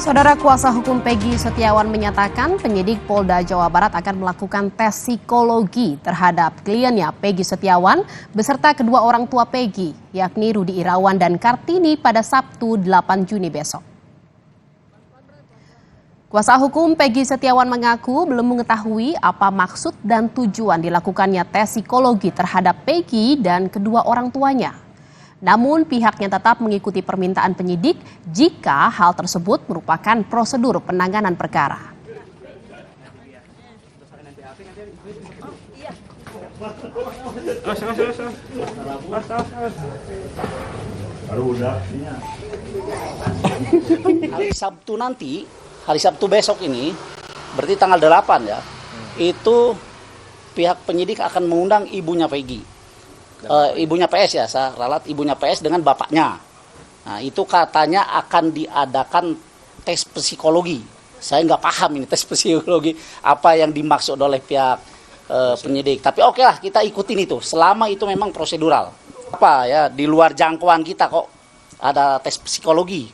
Saudara kuasa hukum Peggy Setiawan menyatakan penyidik Polda Jawa Barat akan melakukan tes psikologi terhadap kliennya Peggy Setiawan beserta kedua orang tua Peggy, yakni Rudi Irawan dan Kartini pada Sabtu 8 Juni besok. Kuasa hukum Peggy Setiawan mengaku belum mengetahui apa maksud dan tujuan dilakukannya tes psikologi terhadap Peggy dan kedua orang tuanya. Namun pihaknya tetap mengikuti permintaan penyidik jika hal tersebut merupakan prosedur penanganan perkara. Hari Sabtu nanti, hari Sabtu besok ini, berarti tanggal 8 ya, itu pihak penyidik akan mengundang ibunya Peggy. Ibunya PS ya, saya ralat ibunya PS dengan bapaknya. Nah, itu katanya akan diadakan tes psikologi. Saya nggak paham ini tes psikologi apa yang dimaksud oleh pihak penyidik. Tapi oke lah, kita ikutin itu. Selama itu memang prosedural. Apa ya, di luar jangkauan kita kok ada tes psikologi.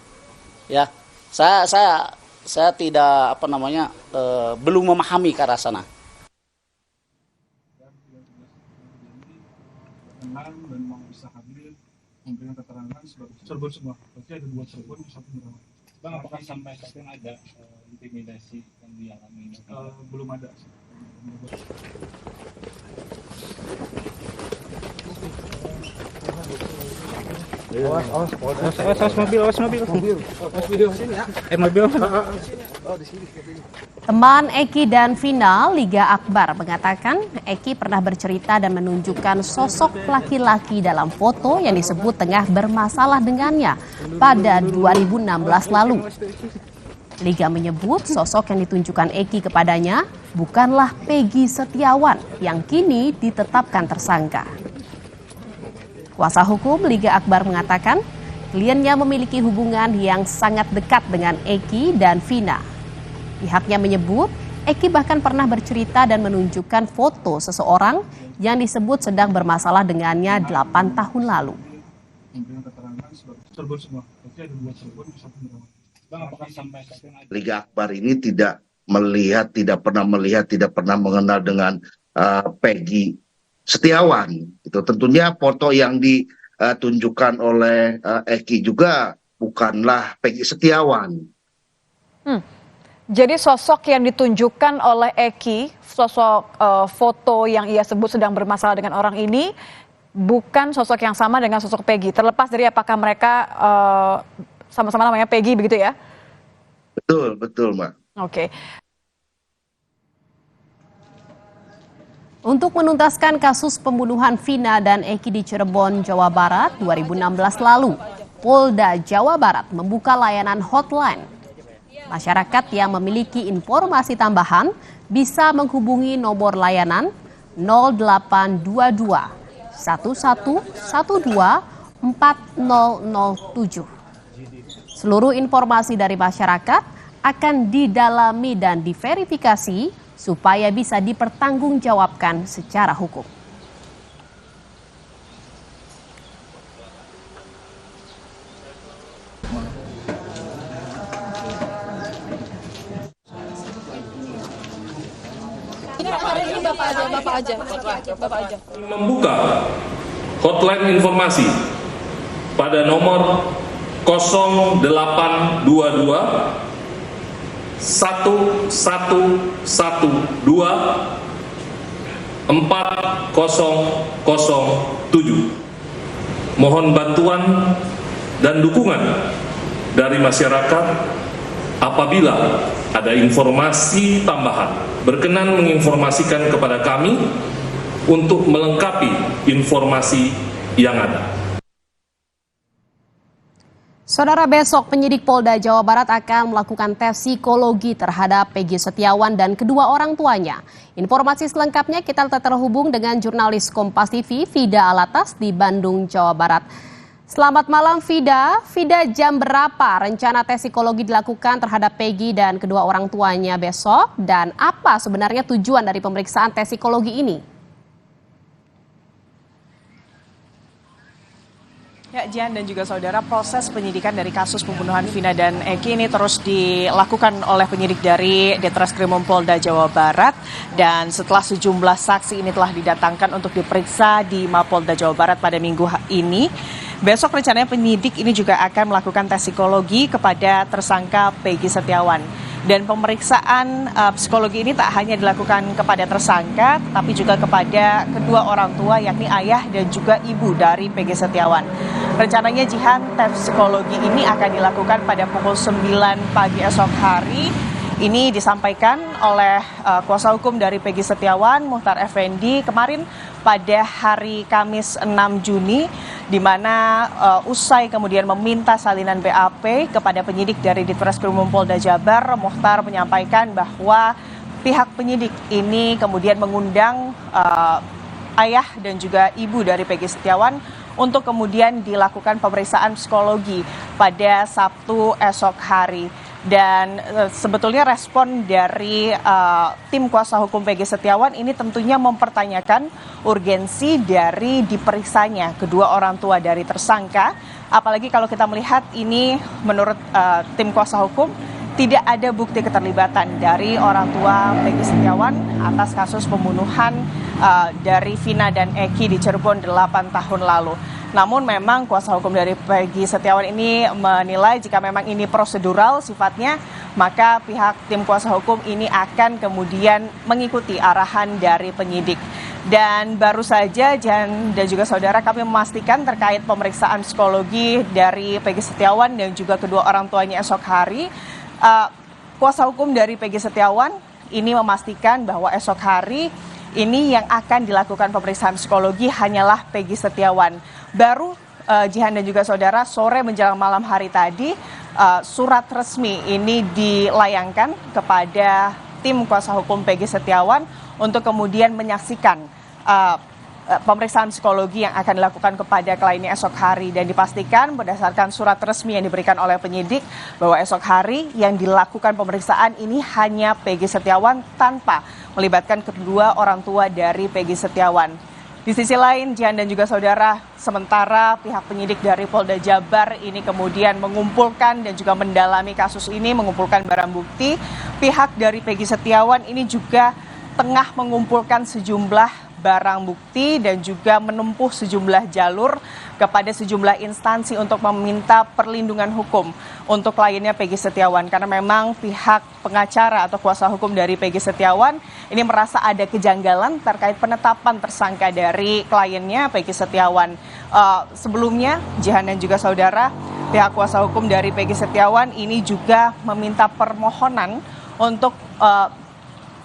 Ya, saya tidak belum memahami ke arah sana. Dan mau bisa hadir memberikan keterangan sebagai serban semua. Berarti ada 2 serban, 1 merawat. Bang, apakah sampai saat ini ada intimidasi yang dialami? Belum ada. Teman Eki dan Vina, Liga Akbar, mengatakan Eki pernah bercerita dan menunjukkan sosok laki-laki dalam foto yang disebut tengah bermasalah dengannya pada 2016 lalu. Liga menyebut sosok yang ditunjukkan Eki kepadanya bukanlah Peggy Setiawan yang kini ditetapkan tersangka. Kuasa hukum Liga Akbar mengatakan kliennya memiliki hubungan yang sangat dekat dengan Eki dan Vina. Pihaknya menyebut Eki bahkan pernah bercerita dan menunjukkan foto seseorang yang disebut sedang bermasalah dengannya 8 tahun lalu. Liga Akbar ini tidak pernah mengenal dengan Peggy Setiawan. Itu tentunya foto yang ditunjukkan oleh Eki juga bukanlah Peggy Setiawan. Jadi sosok yang ditunjukkan oleh Eki, sosok foto yang ia sebut sedang bermasalah dengan orang ini, bukan sosok yang sama dengan sosok Peggy. Terlepas dari apakah mereka sama-sama namanya Peggy begitu ya? Betul Mbak. Oke. Untuk menuntaskan kasus pembunuhan Vina dan Eki di Cirebon, Jawa Barat 2016 lalu, Polda Jawa Barat membuka layanan hotline. Masyarakat yang memiliki informasi tambahan bisa menghubungi nomor layanan 0822 1112 4007. Seluruh informasi dari masyarakat akan didalami dan diverifikasi supaya bisa dipertanggungjawabkan secara hukum. Bapak aja. Membuka hotline informasi pada nomor 0822 1112 4007. Mohon bantuan dan dukungan dari masyarakat apabila ada informasi tambahan. Berkenan menginformasikan kepada kami untuk melengkapi informasi yang ada. Saudara, besok penyidik Polda Jawa Barat akan melakukan tes psikologi terhadap Peggy Setiawan dan kedua orang tuanya. Informasi selengkapnya kita terhubung dengan jurnalis Kompas TV, Fida Alatas di Bandung, Jawa Barat. Selamat malam Fida. Fida, jam berapa rencana tes psikologi dilakukan terhadap Peggy dan kedua orang tuanya besok? Dan apa sebenarnya tujuan dari pemeriksaan tes psikologi ini? Ya, Jihan dan juga saudara, proses penyidikan dari kasus pembunuhan Vina dan Eki ini terus dilakukan oleh penyidik dari Ditreskrimum Polda Jawa Barat, dan setelah sejumlah saksi ini telah didatangkan untuk diperiksa di Mapolda Jawa Barat pada minggu ini. Besok rencananya penyidik ini juga akan melakukan tes psikologi kepada tersangka Peggy Setiawan. Dan pemeriksaan psikologi ini tak hanya dilakukan kepada tersangka, tapi juga kepada kedua orang tua, yakni ayah dan juga ibu dari Peggy Setiawan. Rencananya Jihan, tes psikologi ini akan dilakukan pada pukul 9 pagi esok hari. Ini disampaikan oleh kuasa hukum dari Peggy Setiawan, Muhtar Effendi, kemarin pada hari Kamis 6 Juni, di mana usai kemudian meminta salinan BAP kepada penyidik dari Ditreskrimum Polda Jabar, Muhtar menyampaikan bahwa pihak penyidik ini kemudian mengundang ayah dan juga ibu dari Peggy Setiawan untuk kemudian dilakukan pemeriksaan psikologi pada Sabtu esok hari. Dan sebetulnya respon dari tim kuasa hukum Peggy Setiawan ini tentunya mempertanyakan urgensi dari diperiksanya kedua orang tua dari tersangka. Apalagi kalau kita melihat ini menurut tim kuasa hukum tidak ada bukti keterlibatan dari orang tua Peggy Setiawan atas kasus pembunuhan dari Vina dan Eki di Cirebon 8 tahun lalu. Namun memang kuasa hukum dari Peggy Setiawan ini menilai jika memang ini prosedural sifatnya, maka pihak tim kuasa hukum ini akan kemudian mengikuti arahan dari penyidik. Dan baru saja Jihan dan juga saudara, kami memastikan terkait pemeriksaan psikologi dari Peggy Setiawan dan juga kedua orang tuanya esok hari. Kuasa hukum dari Peggy Setiawan ini memastikan bahwa esok hari ini yang akan dilakukan pemeriksaan psikologi hanyalah Peggy Setiawan. Baru Jihan dan juga saudara, sore menjelang malam hari tadi surat resmi ini dilayangkan kepada tim kuasa hukum Peggy Setiawan untuk kemudian menyaksikan pemeriksaan psikologi yang akan dilakukan kepada kliennya esok hari. Dan dipastikan berdasarkan surat resmi yang diberikan oleh penyidik bahwa esok hari yang dilakukan pemeriksaan ini hanya Peggy Setiawan tanpa melibatkan kedua orang tua dari Peggy Setiawan. Di sisi lain, Jihan dan juga saudara, sementara pihak penyidik dari Polda Jabar ini kemudian mengumpulkan dan juga mendalami kasus ini, mengumpulkan barang bukti, pihak dari Peggy Setiawan ini juga tengah mengumpulkan sejumlah barang bukti dan juga menempuh sejumlah jalur kepada sejumlah instansi untuk meminta perlindungan hukum untuk kliennya Peggy Setiawan. Karena memang pihak pengacara atau kuasa hukum dari Peggy Setiawan ini merasa ada kejanggalan terkait penetapan tersangka dari kliennya Peggy Setiawan. Sebelumnya, Jihan dan juga saudara, pihak kuasa hukum dari Peggy Setiawan ini juga meminta permohonan untuk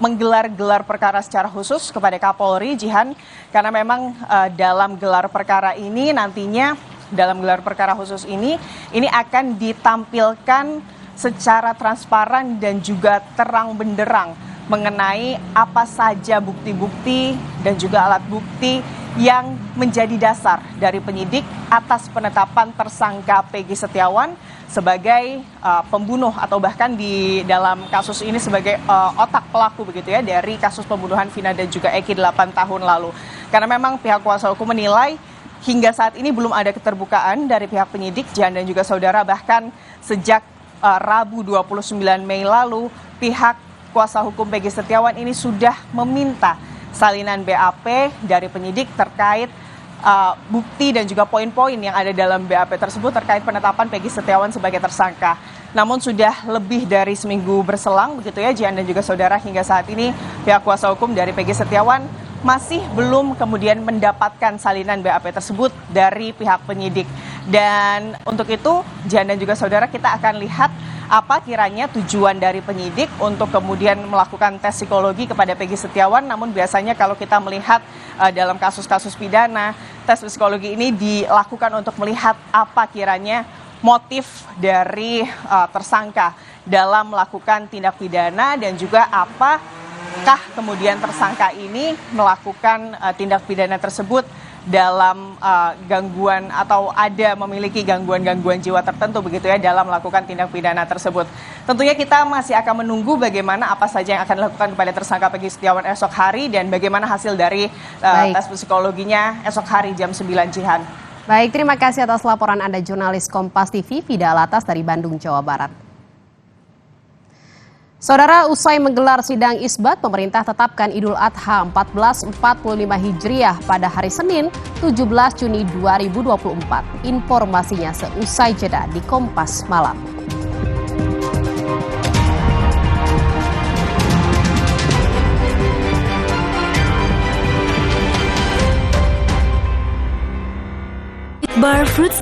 menggelar perkara secara khusus kepada Kapolri, Jihan, karena memang dalam gelar perkara ini nantinya, dalam gelar perkara khusus ini akan ditampilkan secara transparan dan juga terang benderang mengenai apa saja bukti-bukti dan juga alat bukti yang menjadi dasar dari penyidik atas penetapan tersangka Peggy Setiawan sebagai pembunuh atau bahkan di dalam kasus ini sebagai otak pelaku begitu ya dari kasus pembunuhan Vina dan juga Eki 8 tahun lalu. Karena memang pihak kuasa hukum menilai hingga saat ini belum ada keterbukaan dari pihak penyidik, Jihan dan juga saudara, bahkan sejak Rabu 29 Mei lalu pihak kuasa hukum Peggy Setiawan ini sudah meminta salinan BAP dari penyidik terkait bukti dan juga poin-poin yang ada dalam BAP tersebut terkait penetapan Peggy Setiawan sebagai tersangka. Namun sudah lebih dari seminggu berselang begitu ya Jihan dan juga saudara, hingga saat ini pihak kuasa hukum dari Peggy Setiawan masih belum kemudian mendapatkan salinan BAP tersebut dari pihak penyidik. Dan untuk itu Jihan dan juga saudara, kita akan lihat apa kiranya tujuan dari penyidik untuk kemudian melakukan tes psikologi kepada Peggy Setiawan. Namun biasanya kalau kita melihat dalam kasus-kasus pidana, tes psikologi ini dilakukan untuk melihat apa kiranya motif dari tersangka dalam melakukan tindak pidana dan juga apakah kemudian tersangka ini melakukan tindak pidana tersebut dalam gangguan atau ada memiliki gangguan-gangguan jiwa tertentu begitu ya dalam melakukan tindak pidana tersebut. Tentunya kita masih akan menunggu bagaimana apa saja yang akan dilakukan kepada tersangka Peggy Setiawan esok hari dan bagaimana hasil dari tes psikologinya esok hari jam 9, Jihan. Baik, terima kasih atas laporan Anda jurnalis Kompas TV, Fida Alatas dari Bandung, Jawa Barat. Saudara, usai menggelar sidang isbat, pemerintah tetapkan Idul Adha 1445 Hijriah pada hari Senin 17 Juni 2024. Informasinya seusai jeda di Kompas Malam. Bar Fruits